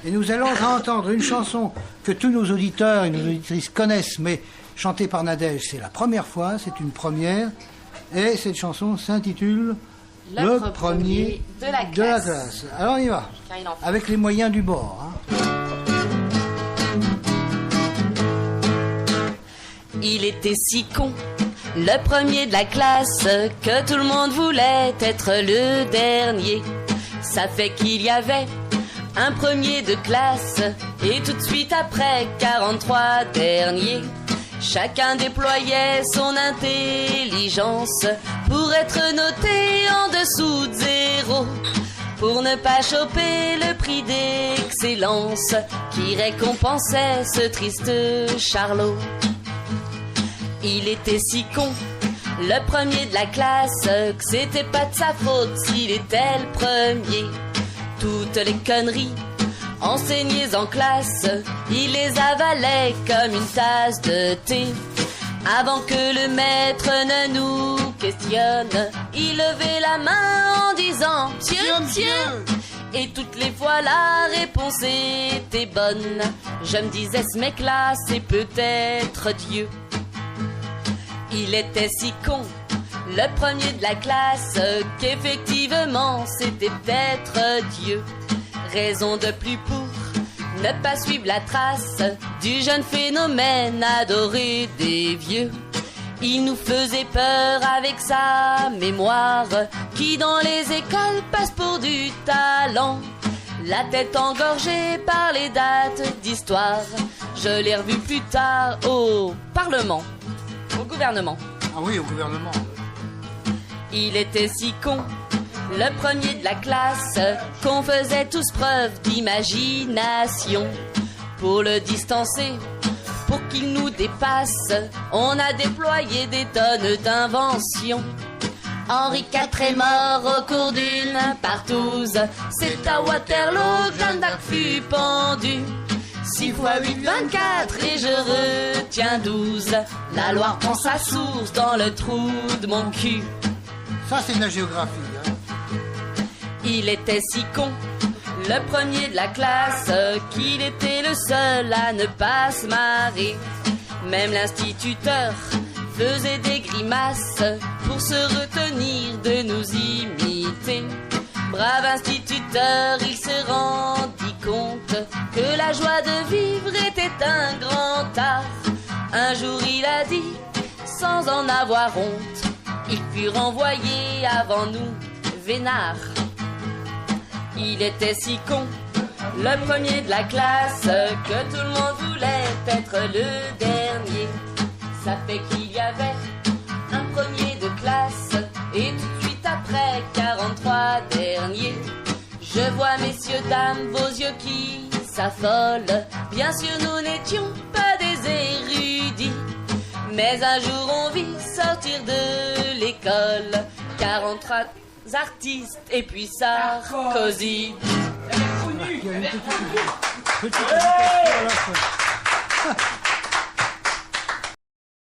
Et nous allons entendre une chanson que tous nos auditeurs et nos auditrices connaissent, mais chantée par Nadège, c'est la première fois, c'est une première. Et cette chanson s'intitule Le premier de la classe. Alors on y va, avec les moyens du bord. Hein. Il était si con, le premier de la classe, que tout le monde voulait être le dernier. Ça fait qu'il y avait un premier de classe, et tout de suite après 43 derniers. Chacun déployait son intelligence pour être noté en dessous de 0, pour ne pas choper le prix d'excellence qui récompensait ce triste Charlot. Il était si con, le premier de la classe, que c'était pas de sa faute s'il était le premier. Toutes les conneries enseignées en classe, il les avalait comme une tasse de thé. Avant que le maître ne nous questionne, il levait la main en disant « Tiens, tiens !» Et toutes les fois la réponse était bonne. Je me disais ce mec-là, c'est peut-être Dieu. Il était si con, le premier de la classe, qu'effectivement c'était peut-être Dieu. Raison de plus pour ne pas suivre la trace du jeune phénomène adoré des vieux. Il nous faisait peur avec sa mémoire, qui dans les écoles passe pour du talent. La tête engorgée par les dates d'histoire, je l'ai revu plus tard au Parlement. Au gouvernement. Ah oui, au gouvernement. Il était si con, le premier de la classe, qu'on faisait tous preuve d'imagination. Pour le distancer, pour qu'il nous dépasse, on a déployé des tonnes d'inventions. Henri IV est mort au cours d'une partouze, c'est à Waterloo que Jeanne d'Arc fut pendue. 6 x 8, 24 et je retiens 12. La Loire prend sa source dans le trou de mon cul. Ça c'est de la géographie. Hein. Il était si con, le premier de la classe, qu'il était le seul à ne pas se marrer. Même l'instituteur faisait des grimaces pour se retenir de nous imiter. Brave instituteur, il se rendit compte que la joie de vivre était un grand art. Un jour il a dit, sans en avoir honte, il fut renvoyé avant nous, vénard. Il était si con, le premier de la classe, que tout le monde voulait être le dernier. Ça fait qu'il y avait un premier de classe, et tout de suite après 43 derniers. Je vois, messieurs, dames, vos yeux qui s'affolent. Bien sûr, nous n'étions pas des érudits, mais un jour on vit sortir de l'école 43 artistes et puis Sarkozy. Il y a une petite à la fois.